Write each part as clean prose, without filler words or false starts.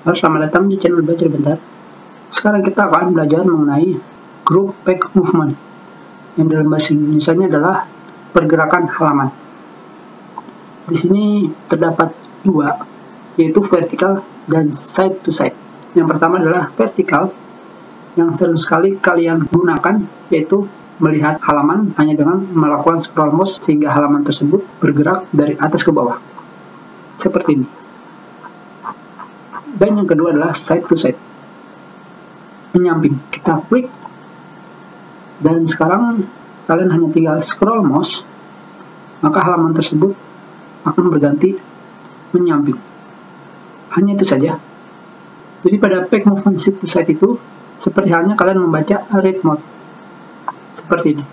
Halo, selamat datang di channel Belajar Bentar. Sekarang kita akan belajar mengenai group page movement, yang dalam bahasa Indonesia adalah pergerakan halaman. Di sini terdapat dua, yaitu vertical dan side to side. Yang pertama adalah vertical, yang sering sekali kalian gunakan, yaitu melihat halaman hanya dengan melakukan scroll mouse sehingga halaman tersebut bergerak dari atas ke bawah, seperti ini. Dan yang kedua adalah side to side, menyamping. Kita klik, dan sekarang kalian hanya tinggal scroll mouse, maka halaman tersebut akan berganti menyamping. Hanya itu saja. Jadi pada page movement side to side itu seperti halnya kalian membaca read mode, seperti ini.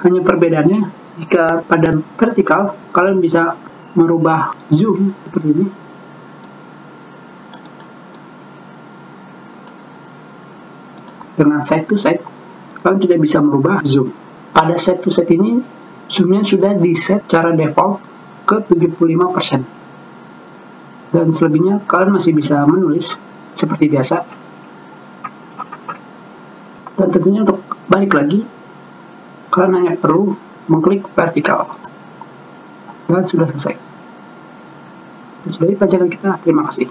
Hanya perbedaannya, jika pada vertikal kalian bisa merubah zoom seperti ini, dengan side to side kalian tidak bisa merubah zoom. Pada side to side ini zoomnya sudah di set secara default ke 75%, dan selebihnya kalian masih bisa menulis seperti biasa. Dan tentunya untuk balik lagi, kalian hanya perlu mengklik vertikal, dan sudah selesai. Itu sudah pelajaran kita. Terima kasih.